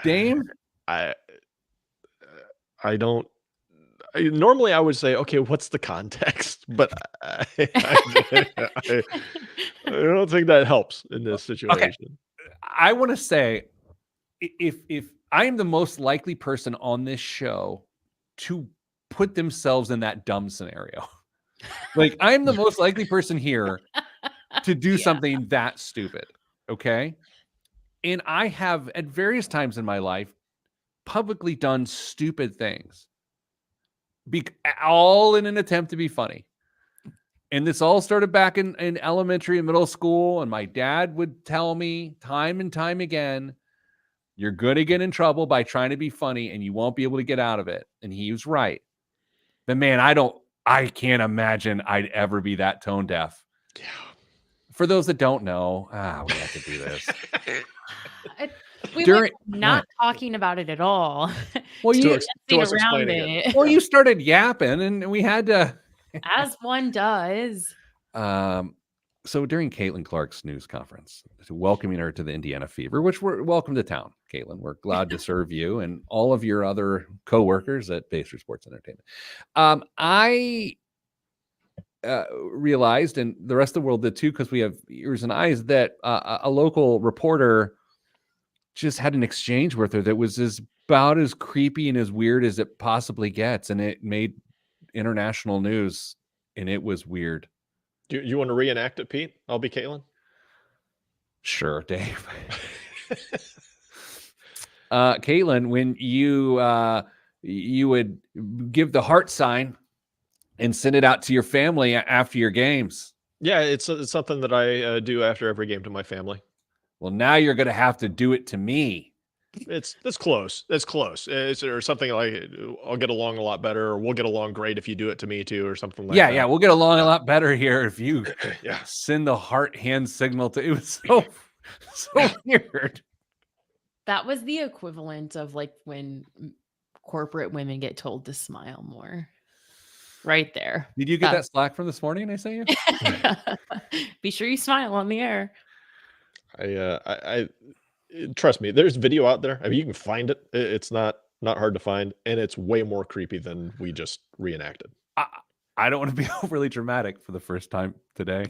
Dame? I don't normally I would say, okay, what's the context? But I don't think that helps in this situation. I want to say, if I am the most likely person on this show to put themselves in that dumb scenario, like I'm the most likely person here to do something that stupid. Okay. And I have at various times in my life publicly done stupid things, all in an attempt to be funny. And this all started back in elementary and middle school. And my dad would tell me time and time again, you're going to get in trouble by trying to be funny and you won't be able to get out of it. And he was right. But man, I can't imagine I'd ever be that tone deaf. Yeah. For those that don't know, we have to do this. We were not talking about it at all. Well, to us around it. Well, you started yapping and we had to. As one does. So during Caitlin Clark's news conference, welcoming her to the Indiana Fever, which we're welcome to town, Caitlin. We're glad to serve you and all of your other coworkers at Pacer Sports Entertainment. I realized, and the rest of the world did too, because we have ears and eyes, that a local reporter just had an exchange with her that was about as creepy and as weird as it possibly gets, and it made international news, and it was weird. Do you want to reenact it, Pete? I'll be Caitlin. Sure, Dave. Caitlin, when you would give the heart sign and send it out to your family after your games. Yeah, it's something that I do after every game to my family. Well, now you're going to have to do it to me. That's close. That's close. Or something like, I'll get along a lot better, or we'll get along great if you do it to me too, or something like that. Yeah, we'll get along a lot better here if you yeah. send the heart hand signal to. It was so weird. That was the equivalent of like when corporate women get told to smile more. Right there. Did you get that Slack from this morning? I sent you. Be sure you smile on the air. I trust me, there's video out there. I mean, you can find it. It's not hard to find, and it's way more creepy than we just reenacted. I don't want to be overly dramatic for the first time today.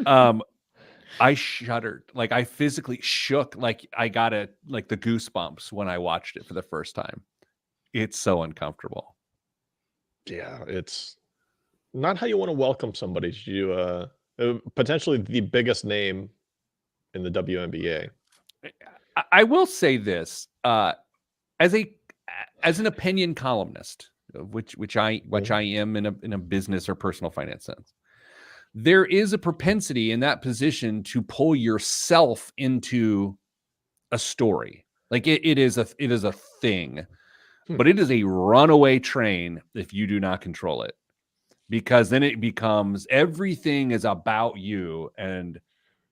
I shuddered. Like I physically shook. Like I got the goosebumps when I watched it for the first time. It's so uncomfortable. Yeah, it's not how you want to welcome somebody to potentially the biggest name in the WNBA. I will say this, as an opinion columnist, which I am in a business or personal finance sense, there is a propensity in that position to pull yourself into a story. Like it is a thing, but it is a runaway train if you do not control it, because then it becomes everything is about you, and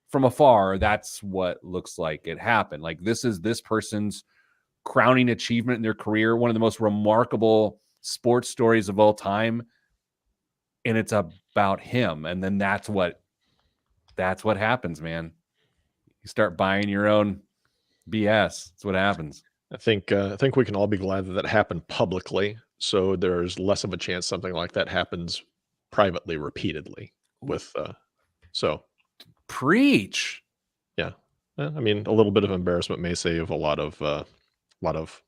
from afar, that's what looks like it happened. Like this is this person's crowning achievement in their career, one of the most remarkable sports stories of all time, and it's about him. And then that's what happens, man. You start buying your own BS. That's what happens. I think we can all be glad that happened publicly, so there's less of a chance something like that happens privately repeatedly. Preach. Yeah, I mean, a little bit of embarrassment may save a lot of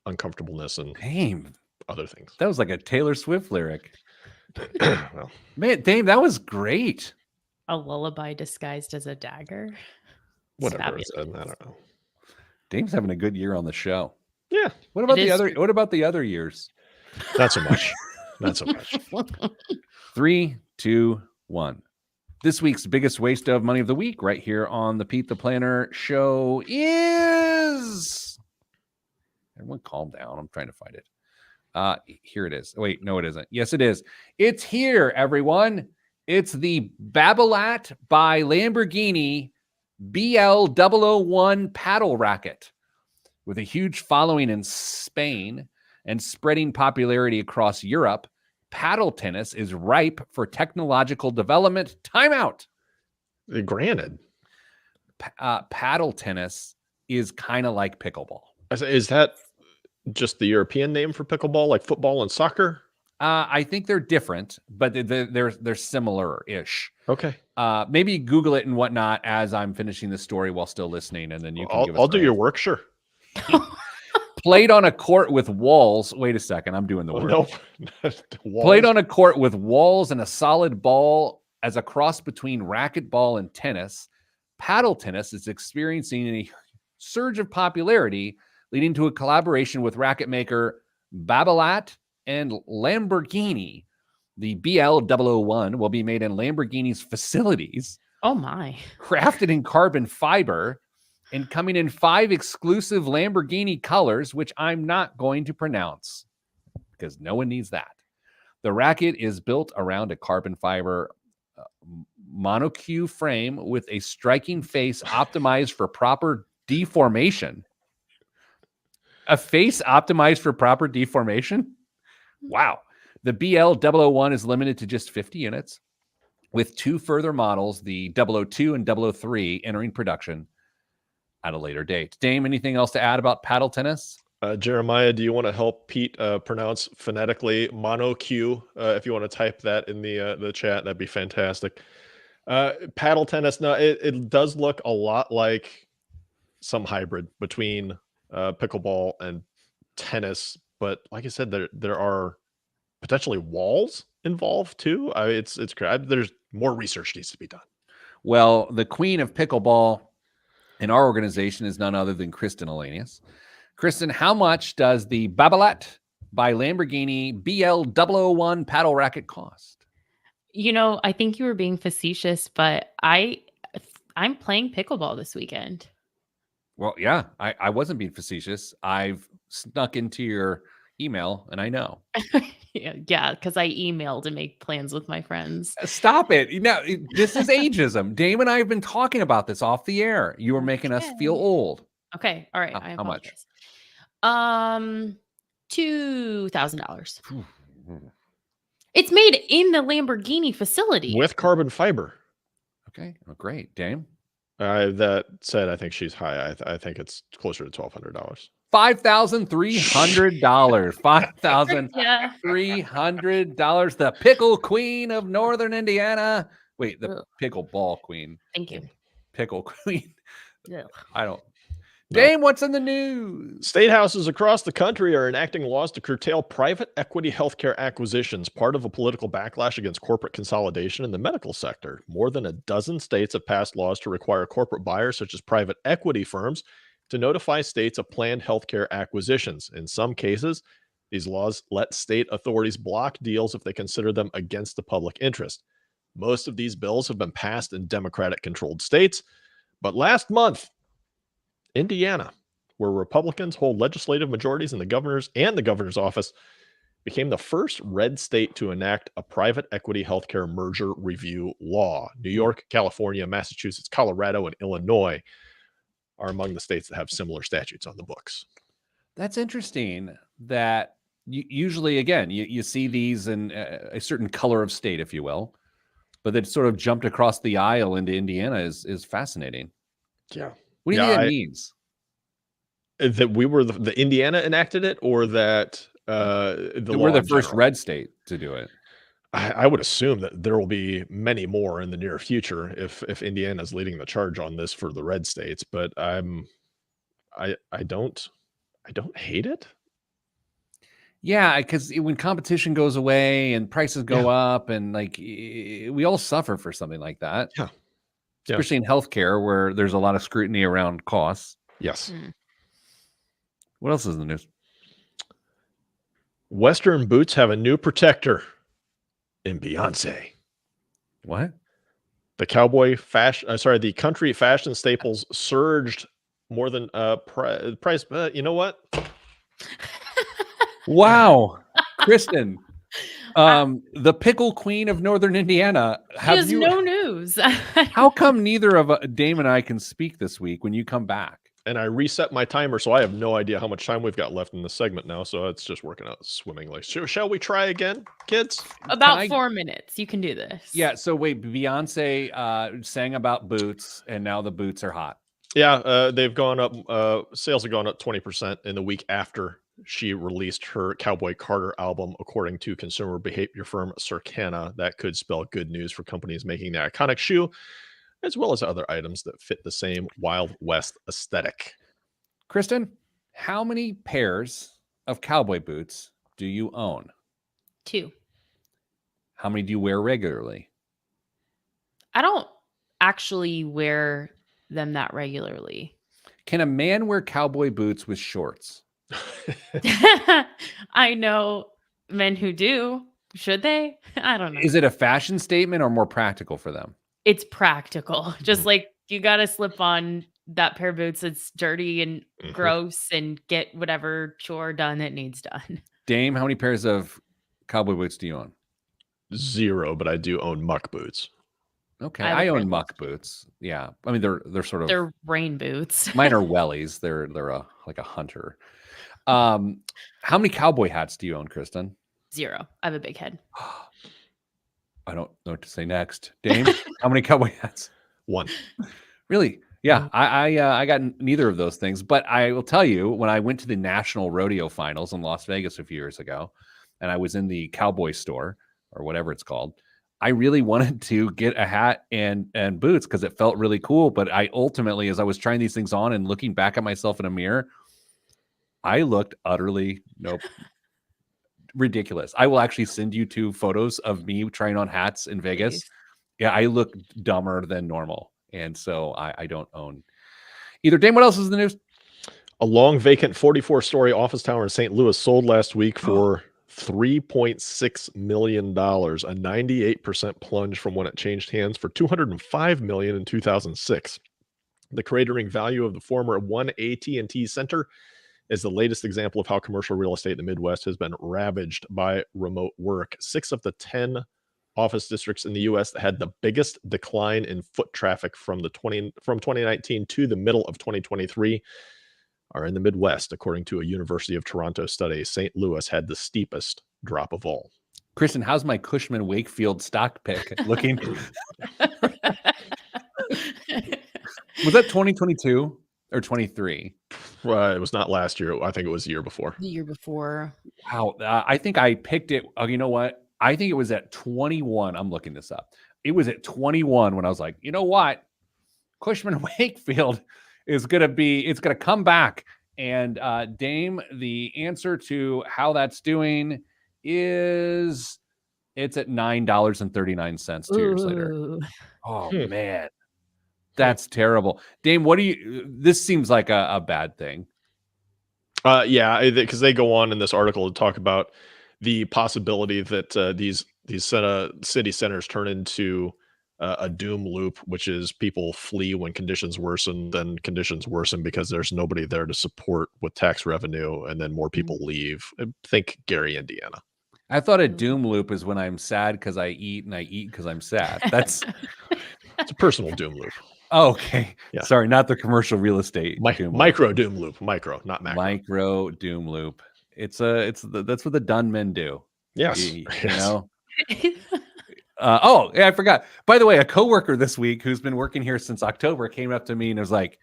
uncomfortableness and other things. That was like a Taylor Swift lyric. Well, man, Dave, that was great. A lullaby disguised as a dagger. Whatever it said, I don't know. Dave's having a good year on the show. Yeah. What about the other years? Not so much. Not so much. 3, 2, 1. This week's biggest waste of money of the week, right here on the Pete the Planner show, is. Everyone, calm down. I'm trying to find it. Here it is. Wait, no, it isn't. Yes, it is. It's here, everyone. It's the Babolat by Lamborghini BL001 paddle racket. With a huge following in Spain and spreading popularity across Europe, paddle tennis is ripe for technological development. Timeout. Granted. Paddle tennis is kind of like pickleball. Is that just the European name for pickleball, like football and soccer? I think they're different, but they're similar-ish. Okay. Maybe Google it and whatnot as I'm finishing the story while still listening, and then you can give us I'll do your your answer. work, sure. Played on a court with walls. Wait a second, I'm doing the work. Nope. Played on a court with walls and a solid ball as a cross between racquetball and tennis. Paddle tennis is experiencing a surge of popularity, leading to a collaboration with racket maker Babolat and Lamborghini. The BL001 will be made in Lamborghini's facilities, Oh my. crafted in carbon fiber, and coming in 5 exclusive Lamborghini colors, which I'm not going to pronounce because no one needs that. The racket is built around a carbon fiber monocoque frame with a striking face optimized for proper deformation. A face optimized for proper deformation? Wow. The BL001 is limited to just 50 units, with 2 further models, the 002 and 003, entering production at a later date. Dame, anything else to add about paddle tennis? Jeremiah, do you want to help Pete pronounce phonetically monocoque? If you want to type that in the chat, that'd be fantastic. Paddle tennis, no, it does look a lot like some hybrid between pickleball and tennis, but like I said, there are potentially walls involved too. It's there's more research needs to be done. Well, the queen of pickleball in our organization is none other than Kristen Elanius. Kristen, how much does the Babolat by Lamborghini BL001 paddle racket cost? You know, I think you were being facetious, but I'm playing pickleball this weekend. Well, yeah, I wasn't being facetious. I've snuck into your email and I know. Yeah, because I emailed to make plans with my friends. Stop it. Now, this is ageism. Dame and I have been talking about this off the air. You were making us feel old. Okay, all right. How much? $2,000. It's made in the Lamborghini facility With carbon fiber. Okay, well, great. Dame? That said, I think she's high. I think it's closer to $1,200. $5,300. $5,300. The pickle queen of Northern Indiana. Wait, the pickleball queen. Thank you. Pickle queen. Ugh. I don't. Dame, what's in the news? State houses across the country are enacting laws to curtail private equity healthcare acquisitions, part of a political backlash against corporate consolidation in the medical sector. More than a dozen states have passed laws to require corporate buyers, such as private equity firms, to notify states of planned healthcare acquisitions. In some cases, these laws let state authorities block deals if they consider them against the public interest. Most of these bills have been passed in Democratic-controlled states, but last month, Indiana, where Republicans hold legislative majorities in the governor's office, became the first red state to enact a private equity healthcare merger review law. New York, California, Massachusetts, Colorado, and Illinois are among the states that have similar statutes on the books. That's interesting that usually, again, you see these in a certain color of state, if you will, but that sort of jumped across the aisle into Indiana is fascinating. Yeah. What do you think that means? That we were the Indiana enacted it, or that we're the first red state to do it? I would assume that there will be many more in the near future if Indiana is leading the charge on this for the red states. But I don't hate it. Yeah, because when competition goes away and prices go up, and like we all suffer for something like that. Yeah. Especially in healthcare, where there's a lot of scrutiny around costs. Yes. What else is in the news? Western boots have a new protector in Beyonce. What? The the country fashion staples surged more than price. You know what? Wow, Kristen, the pickle queen of Northern Indiana. There's no news. How come neither of Dame and I can speak this week when you come back? And I reset my timer, so I have no idea how much time we've got left in the segment now. So it's just working out swimmingly. Shall we try again, kids? About 4 minutes. You can do this. Yeah. So wait, Beyonce sang about boots, and now the boots are hot. Yeah, they've gone up. Sales have gone up 20% in the week after she released her Cowboy Carter album, according to consumer behavior firm Circana. That could spell good news for companies making the iconic shoe, as well as other items that fit the same Wild West aesthetic. Kristen, how many pairs of cowboy boots do you own? 2. How many do you wear regularly? I don't actually wear them that regularly. Can a man wear cowboy boots with shorts? I know men who do. Should they? I don't know. Is it a fashion statement or more practical for them? It's practical. Just like you got to slip on that pair of boots that's dirty and gross and get whatever chore done that needs done. Dame, how many pairs of cowboy boots do you own? 0, but I do own muck boots. Okay, I have I a own pair. muck boots. Yeah, I mean they're sort of They're rain boots. mine are wellies. They're like a hunter. How many cowboy hats do you own, Kristen? 0. I have a big head. I don't know what to say next. Dame, how many cowboy hats? 1. Really? Yeah, I got neither of those things, but I will tell you, when I went to the National Rodeo Finals in Las Vegas a few years ago, and I was in the cowboy store or whatever it's called, I really wanted to get a hat and boots because it felt really cool. But I ultimately, as I was trying these things on and looking back at myself in a mirror, I looked utterly ridiculous. I will actually send you 2 photos of me trying on hats in Vegas. Jeez. Yeah, I look dumber than normal. And so I don't own either. Dame, what else is in the news? A long vacant 44-story office tower in St. Louis sold last week for $3.6 million, a 98% plunge from when it changed hands for $205 million in 2006. The cratering value of the former one AT&T center is the latest example of how commercial real estate in the Midwest has been ravaged by remote work. 6 of the 10 office districts in the U.S. that had the biggest decline in foot traffic from 2019 to the middle of 2023 are in the Midwest, according to a University of Toronto study. St. Louis had the steepest drop of all. Kristen, how's my Cushman Wakefield stock pick looking? Was that 2022 or 23? It was not last year. I think it was the year before. The year before. Wow. I think I picked it. Oh, you know what? I think it was at 21. I'm looking this up. It was at 21 when I was like, you know what? Cushman Wakefield is going to come back. And Dame, the answer to how that's doing is it's at $9.39 2 years later. Ooh. Oh, man. That's terrible. Dame, this seems like a bad thing. Yeah, because they go on in this article to talk about the possibility that these city centers turn into a doom loop, which is people flee when conditions worsen, then conditions worsen because there's nobody there to support with tax revenue, and then more people leave. Think Gary, Indiana. I thought a doom loop is when I'm sad because I eat and I eat because I'm sad. That's It's a personal doom loop. okay. Yeah. Sorry, not the commercial real estate. Micro doom loop. Micro, not macro. Micro doom loop. That's what the done men do. Yes. You know. Oh, yeah, I forgot. By the way, a coworker this week who's been working here since October came up to me and was like,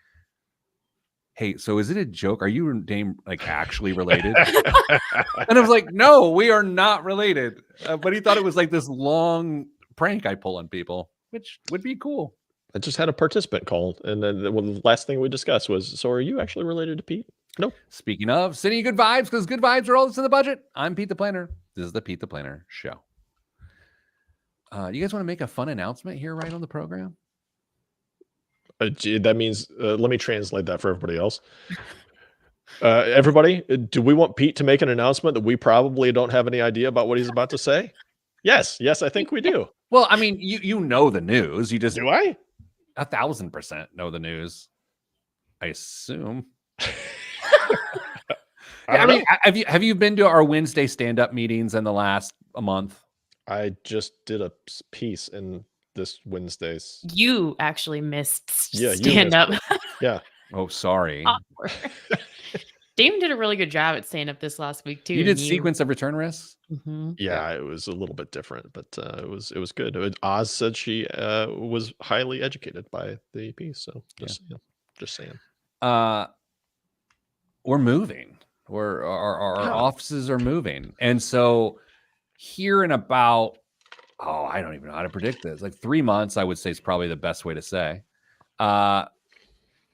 "Hey, so is it a joke? Are you and Dame like actually related?" And I was like, "No, we are not related." But he thought it was like this long prank I pull on people, which would be cool. I just had a participant call, and then the last thing we discussed was, "So, are you actually related to Pete?" No. Speaking of sending you good vibes, because good vibes are all that's in the budget. I'm Pete the Planner. This is the Pete the Planner Show. You guys want to make a fun announcement here right on the program? That means, let me translate that for everybody else. Everybody, do we want Pete to make an announcement that we probably don't have any idea about what he's about to say? Yes, I think we do. Well, I mean, you know the news. You just Do I? 1,000% know the news. I assume. I mean, have you been to our Wednesday stand-up meetings in the last month? I just did a piece in this Wednesday's. You actually missed Yeah, stand up. Yeah. Oh, sorry. Dame did a really good job at stand up this last week too. You did sequence of return risks? Mhm. Yeah, it was a little bit different, but it was good. Oz said she was highly educated by the piece, so just saying. We're moving. Where our Yeah. offices are moving. And so here in about, I don't even know how to predict this. Like 3 months, I would say is probably the best way to say. We're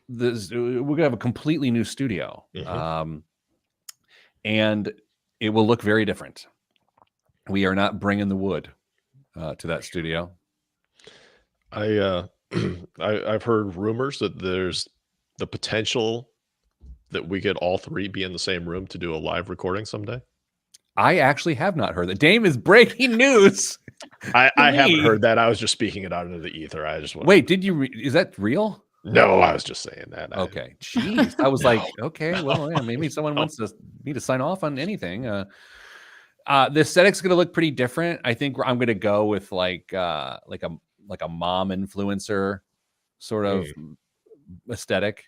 gonna have a completely new studio. Mhm. And it will look very different. We are not bringing the wood to that studio. I've heard rumors that there's the potential that we could all three be in the same room to do a live recording someday. I actually have not heard that. Dame is breaking news. I haven't Me. heard that. I was just speaking it out into the ether. I just Wait, did you? Is that real? No, I was just saying that. Okay, jeez. I was No, like, okay, well, yeah, maybe someone no. wants me to sign off on anything. The aesthetic's going to look pretty different. I think I'm going to go with like a mom influencer sort of aesthetic.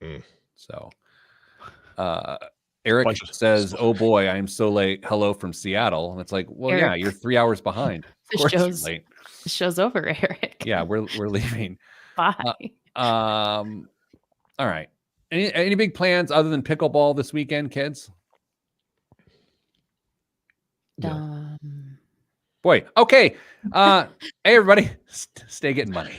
Mm. So, Eric Bunch of says, stuff. "Oh boy, I am so late. Hello from Seattle." And it's like, well, yeah, Eric. you're 3 hours behind. Of course you're late. The show's over, Eric. Yeah, we're leaving. Bye. All right. Any big plans other than pickleball this weekend, kids? Dumb. Boy, okay. Hey everybody, stay getting money.